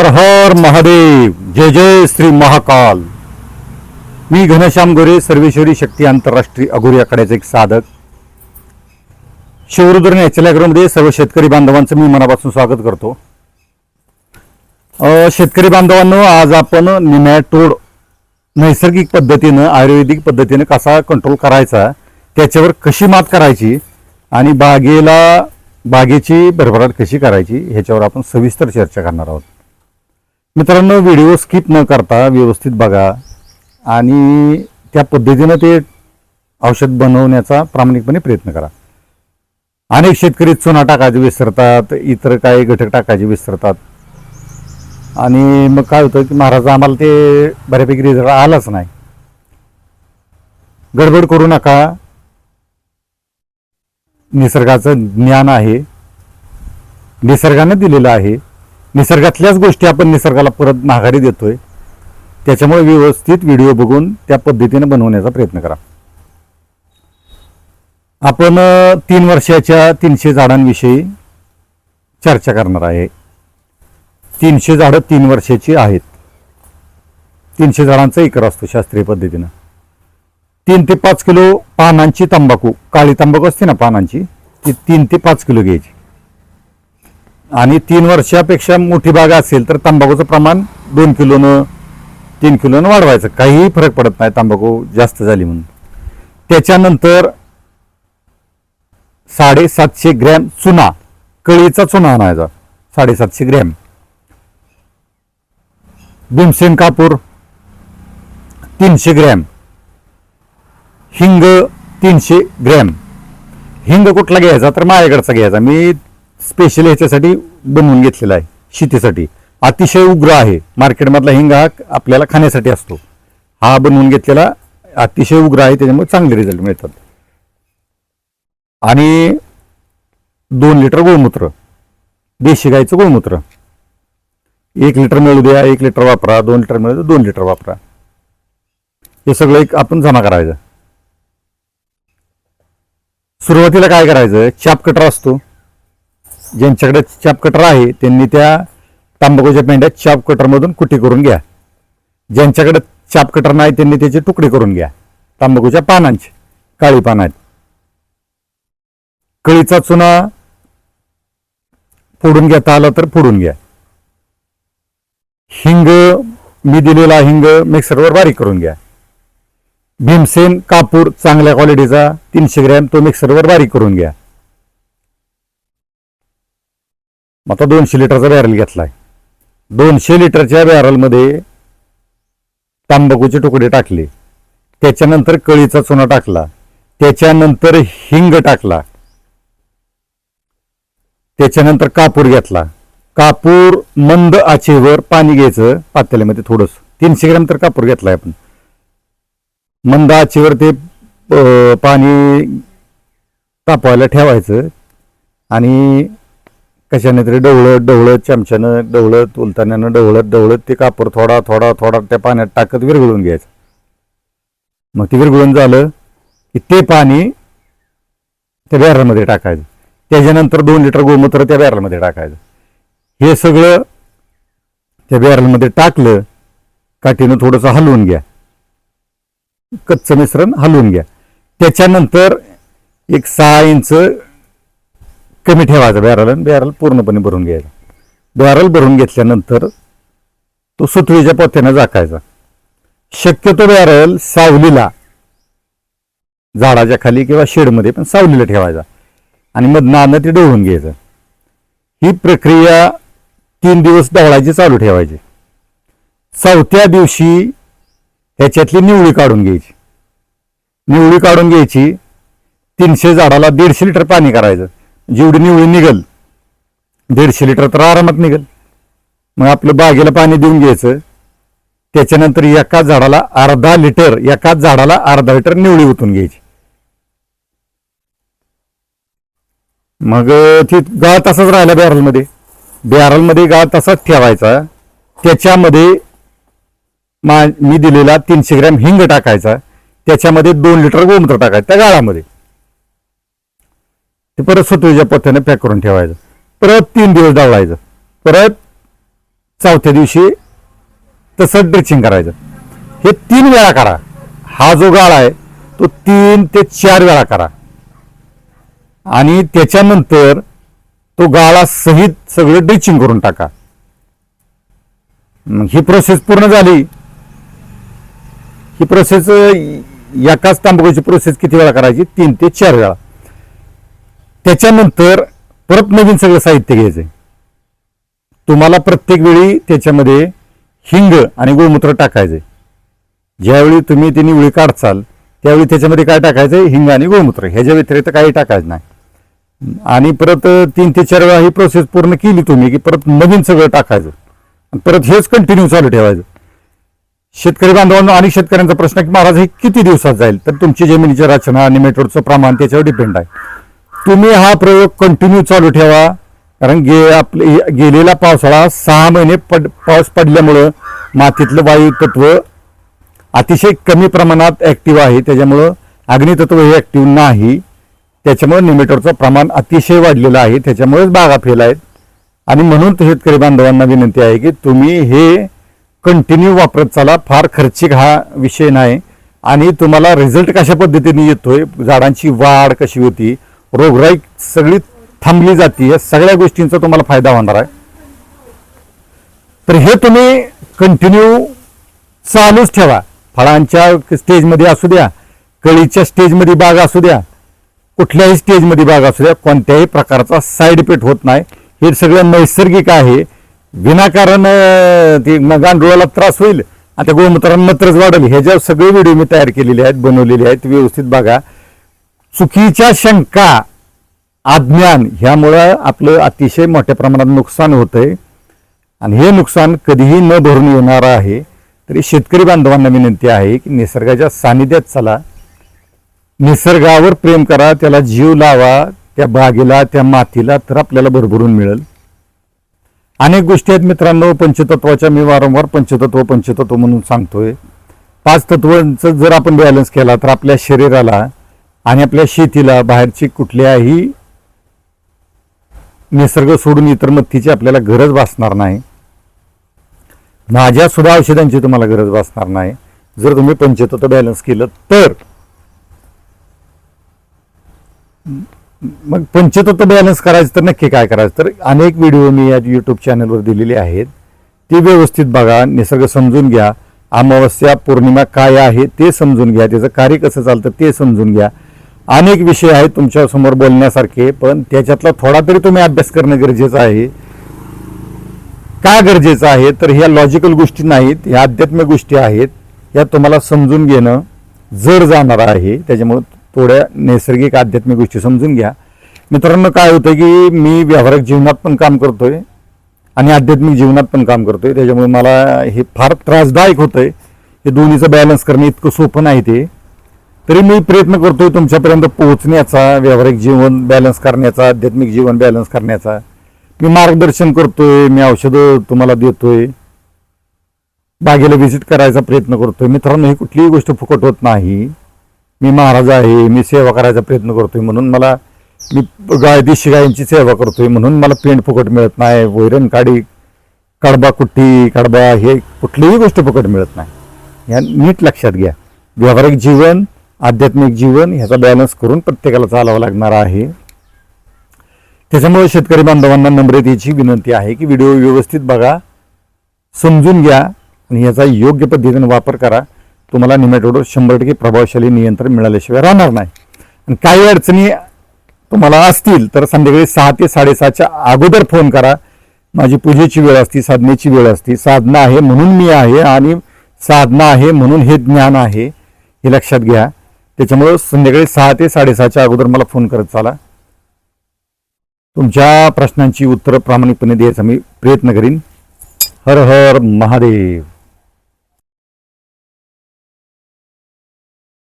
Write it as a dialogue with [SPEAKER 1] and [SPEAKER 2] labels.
[SPEAKER 1] हर हर महादेव. जय जय श्री महाकाल. मी घनश्याम गोरे, सर्वेश्वरी शक्ती आंतरराष्ट्रीय अघोरी आखाड्याचे एक साधक. शिवरुद्र नॅचरल ॲग्रोमध्ये सर्व शेतकरी बांधवांचं मी मनापासून स्वागत करतो. शेतकरी बांधवांनो, आज आपण निमॅटोड नैसर्गिक पद्धतीनं आयुर्वेदिक पद्धतीनं कसा कंट्रोल करायचा, त्याच्यावर कशी मात करायची आणि बागेची भरभराट कशी करायची ह्याच्यावर आपण सविस्तर चर्चा करणार आहोत. मित्रांनो, व्हिडिओ स्किप न करता व्यवस्थित बघा आणि त्या पद्धतीनं ते औषध बनवण्याचा प्रामाणिकपणे प्रयत्न करा. अनेक शेतकरी चुना टाकायचे विसरतात, इतर काही घटक टाकायचे विसरतात आणि मग काय होतं की महाराज आम्हाला ते बऱ्यापैकी रिझल्ट आलाच नाही. गडबड करू नका. निसर्गाचं ज्ञान आहे, निसर्गानं दिलेलं आहे. निसर्गातल्याच गोष्टी आपण निसर्गाला परत माघारी देतोय. त्याच्यामुळे व्यवस्थित व्हिडिओ बघून त्या पद्धतीने बनवण्याचा प्रयत्न करा. आपण 3 वर्षाच्या 300 झाडांविषयी चर्चा करणार आहे. 300 झाडं 3 वर्षाची आहेत. 300 झाडांचा एकर असतो शास्त्रीय पद्धतीनं. 3 ते 5 किलो पानांची तंबाखू, काळी तंबाखू असते ना पानांची, ती 3 ते 5 किलो घ्यायची. आणि 3 वर्षापेक्षा मोठी बाग असेल तर तंबाखूचं प्रमाण 2 किलोनं 3 किलोनं वाढवायचं. काहीही फरक पडत नाही तंबाखू जास्त झाली म्हणून. त्याच्यानंतर 750 ग्रॅम चुना, कळीचा चुना आणायचा 750 ग्रॅम. भीमसेन कापूर 300 ग्रॅम. हिंग 300 ग्रॅम. हिंग कुठला घ्यायचा तर माझ्याकडचा घ्यायचा. मी स्पेशल ह्याच्यासाठी बनवून घेतलेला आहे, शेतीसाठी. अतिशय उग्र आहे. मार्केटमधला हिंग हा आपल्याला खाण्यासाठी असतो. हा बनवून घेतलेला अतिशय उग्र आहे, त्याच्यामुळे चांगले रिझल्ट मिळतात. आणि 2 लिटर गोमूत्र, देशी गाईचं गोमूत्र. 1 लिटर मिळू द्या, 1 लिटर वापरा. 2 लिटर मिळू द्या, 2 लिटर वापरा. हे सगळं एक आपण जमा करायचं. सुरुवातीला काय करायचं, चाप कटर असतो. ज्यांच्याकडे चाप कटर आहे त्यांनी त्या तंबाखूच्या पेंड्या चाप कटरमधून कुटी करून घ्या. ज्यांच्याकडे चाप कटर नाही त्यांनी त्याचे तुकडे करून घ्या तंबाखूच्या पानांचे, काळी पानं आहेत. कळीचा चुना फोडून घेता आला तर फोडून घ्या. हिंग, मी दिलेला हिंग मिक्सरवर बारीक करून घ्या. भीमसेन कापूर चांगल्या क्वालिटीचा 300 ग्रॅम, तो मिक्सरवर बारीक करून घ्या. आता 200 लिटरचा बॅरल घेतलाय. 200 लिटरच्या बॅरलमध्ये तंबाखूचे तुकडे टाकले. त्याच्यानंतर कळीचा चुना टाकला. त्याच्यानंतर हिंग टाकला. त्याच्यानंतर कापूर घेतला. कापूर मंद आचेवर पाणी घ्यायचं पातेल्यामध्ये थोडंसं. 300 ग्रॅम तर कापूर घेतलाय आपण. मंद आचेवर ते पाणी तापवायला ठेवायचं आणि कशाने तरी डवळत चमच्यानं डवळत, उलताण्यानं डवळत ते कापूर थोडा त्या पाण्यात टाकत विरघळून घ्यायचं. मग ते विरघळून झालं की ते पाणी त्या बॅरलमध्ये टाकायचं. त्याच्यानंतर 2 लिटर गोमूत्र त्या बॅरलमध्ये टाकायचं. हे सगळं त्या बॅरलमध्ये टाकलं, काठीनं थोडंसं हलवून घ्या. कच्चं मिश्रण हलवून घ्या. त्याच्यानंतर एक 6 इंच कमी ठेवायचा बॅरल पूर्णपणे भरून घ्यायचा. बॅरल भरून घेतल्यानंतर तो सुतळीच्या पोत्यानं झाकायचा. शक्यतो बॅरल सावलीला, झाडाच्या खाली किंवा शेडमध्ये पण सावलीला ठेवायचा आणि मधनं आणं ते ढवळून घ्यायचं. ही प्रक्रिया 3 दिवस ढवळायची चालू ठेवायची. 4थ्या दिवशी ह्याच्यातली निवळी काढून घ्यायची. निवळी काढून घ्यायची. 300 झाडाला 150 लिटर पाणी करायचं. जेवढी निवळी निघल, 150 लिटर तर आरामात निघल. मग आपलं बागेला पाणी देऊन घ्यायचं. त्याच्यानंतर एकाच झाडाला अर्धा लिटर निवळी ओतून घ्यायची. मग ती गाळ तसाच राहिला बॅरलमध्ये गाळ तसाच ठेवायचा. त्याच्यामध्ये मी दिलेला 300 ग्रॅम हिंग टाकायचा. त्याच्यामध्ये 2 लिटर गोमूत्र टाकायचं त्या गाळामध्ये. ते परत सुतळीच्या पोत्याने पॅक करून ठेवायचं. परत 3 दिवस ढवळायचं. परत चौथ्या दिवशी तसं ड्रेसिंग करायचं. हे 3 वेळा करा. हा जो गाळा आहे तो 3 ते 4 वेळा करा आणि त्याच्यानंतर तो गाळा सहित सगळं ड्रेसिंग करून टाका. ही प्रोसेस पूर्ण झाली. ही प्रोसेस एकाच तांबूची प्रोसेस किती वेळा करायची? 3 ते 4 वेळा. त्याच्यानंतर परत नवीन सगळं साहित्य घ्यायचंय. तुम्हाला प्रत्येक वेळी त्याच्यामध्ये हिंग आणि गोमूत्र टाकायचंय. ज्यावेळी तुम्ही ती निवळी काढचाल त्यावेळी त्याच्यामध्ये काय टाकायचंय? हिंग आणि गोमूत्र. ह्याच्या व्यतिरिक्त काही टाकायचं नाही. आणि परत 3 ते 4 वेळा ही प्रोसेस पूर्ण केली तुम्ही की परत नवीन सगळं टाकायचं. परत हेच कंटिन्यू चालू ठेवायचं. शेतकरी बांधवांनो, आणि शेतकऱ्यांचा प्रश्न की महाराज हे किती दिवसात जाईल? तर तुमची जमिनीची रचना, निमेटोडचं प्रमाण त्याच्यावर डिपेंड आहे. तुम्ही हा प्रयोग कंटिन्यू चालू ठेवा. कारण गेलेला पावसाळा 6 महिने पाऊस पडल्यामुळं मातीतलं वायू तत्व अतिशय कमी प्रमाणात ऍक्टिव्ह आहे. त्याच्यामुळं अग्नितत्व हे ऍक्टिव्ह नाही. त्याच्यामुळे निमेटोडचं प्रमाण अतिशय वाढलेलं आहे. त्याच्यामुळेच बागा फेल आहेत. आणि म्हणून शेतकरी बांधवांना विनंती आहे की तुम्ही हे कंटिन्यू वापरत चला. फार खर्चिक हा विषय नाही आणि तुम्हाला रिझल्ट कशा पद्धतीने येतोय, झाडांची वाढ कशी होती, रोगराई सगळी थांबली जाते, या सगळ्या गोष्टींचा तुम्हाला फायदा होणार आहे. तर हे तुम्ही कंटिन्यू चालूच ठेवा. फळांच्या स्टेजमध्ये असू द्या, कळीच्या स्टेजमध्ये बाग असू द्या, कुठल्याही स्टेजमध्ये बाग असू द्या, कोणत्याही प्रकारचा साईड इफेक्ट होत नाही. हे सगळं नैसर्गिक आहे. विनाकारण ते गांडुळाला त्रास होईल आणि त्या गोमूत्रानं नत्रच वाढेल. ह्याच्यावर सगळे व्हिडिओ मी तयार केलेले आहेत, बनवलेले आहेत, व्यवस्थित बघा. चुकीच्या शंका, अज्ञान ह्यामुळं आपलं अतिशय मोठ्या प्रमाणात नुकसान होतंय आणि हे नुकसान कधीही न भरून येणार आहे. तरी शेतकरी बांधवांना विनंती आहे की निसर्गाच्या सानिध्यात चला, निसर्गावर प्रेम करा, त्याला जीव लावा, त्या बागेला, त्या मातीला, तर आपल्याला भरभरून मिळेल. अनेक गोष्टी आहेत मित्रांनो पंचतत्वाच्या. मी वारंवार पंचतत्व म्हणून सांगतोय. 5 तत्वांचं जर आपण बॅलन्स केला तर आपल्या शरीराला आणि आपल्या शेतीला बाहेरची कुठल्याही निसर्ग सोडून इतर मत्तीची आपल्याला गरज भासणार नाही. माझ्या सुद्धा औषधांची तुम्हाला गरज भासणार नाही जर तुम्ही पंचतत्व बॅलन्स केलं तर. मग पंचतत्व बॅलन्स करायचं तर नक्की काय करायचं? तर अनेक व्हिडिओ मी या यूट्यूब चॅनलवर दिलेले आहेत. ते व्यवस्थित बघा, निसर्ग समजून घ्या. अमावस्या पौर्णिमा काय आहे ते समजून घ्या, त्याचं कार्य कसं चालतं ते समजून घ्या. अनेक विषय आहेत तुमच्या समोर बोलण्यासारखे, पण त्याच्यातला थोडा तरी तुम्ही अभ्यास करणं गरजेचं आहे. का गरजेचं आहे? तर ह्या लॉजिकल गोष्टी नाहीत, ह्या आध्यात्मिक गोष्टी आहेत. या तुम्हाला समजून घेणं जड जाणार आहे. त्याच्यामुळे थोड्या नैसर्गिक आध्यात्मिक गोष्टी समजून घ्या. मित्रांनो, काय होतं की मी व्यावहारिक जीवनात पण काम करतोय आणि आध्यात्मिक जीवनात पण काम करतोय. त्याच्यामुळे मला हे फार त्रासदायक होतंय. हे दोन्हीचं बॅलन्स करणं इतकं सोपं नाही ते. तरी मी प्रयत्न करतोय तुमच्यापर्यंत पोहोचण्याचा, व्यावहारिक जीवन बॅलन्स करण्याचा, आध्यात्मिक जीवन बॅलन्स करण्याचा. मी मार्गदर्शन करतोय, मी औषधं तुम्हाला देतोय, बागेला व्हिजिट करायचा प्रयत्न करतोय. मित्रांनो, ही कुठलीही गोष्ट फुकट होत नाही. मी महाराज आहे, मी सेवा करायचा प्रयत्न करतोय म्हणून मला, मी देशी गायींची सेवा करतोय म्हणून मला पेंट फुकट मिळत नाही, वैरण काडी, कडबा कुट्टी, कडबा, हे कुठलीही गोष्ट फुकट मिळत नाही. या नीट लक्षात घ्या. व्यावहारिक जीवन, आध्यात्मिक जीवन ह्याचा बॅलन्स करून प्रत्येकाला चालावं लागणार आहे. त्याच्यामुळे शेतकरी बांधवांना नम्रतेची विनंती आहे की व्हिडिओ व्यवस्थित बघा, समजून घ्या आणि याचा योग्य पद्धतीने वापर करा. तुम्हाला निमेटोडवर 100% प्रभावशाली नियंत्रण मिळाल्याशिवाय राहणार नाही. आणि काही अडचणी तुम्हाला असतील तर संध्याकाळी 6 ते 6:30च्या अगोदर फोन करा. माझी पूजेची वेळ असती, साधनेची वेळ असती. साधना आहे म्हणून मी आहे आणि साधना आहे म्हणून हे ज्ञान आहे, हे लक्षात घ्या. त्याच्यामुळे संध्याकाळी 6 ते 6:30च्या अगोदर मला फोन करत चाला. तुमच्या प्रश्नांची उत्तरं प्रामाणिकपणे द्यायचा मी प्रयत्न करीन. हर हर महादेव.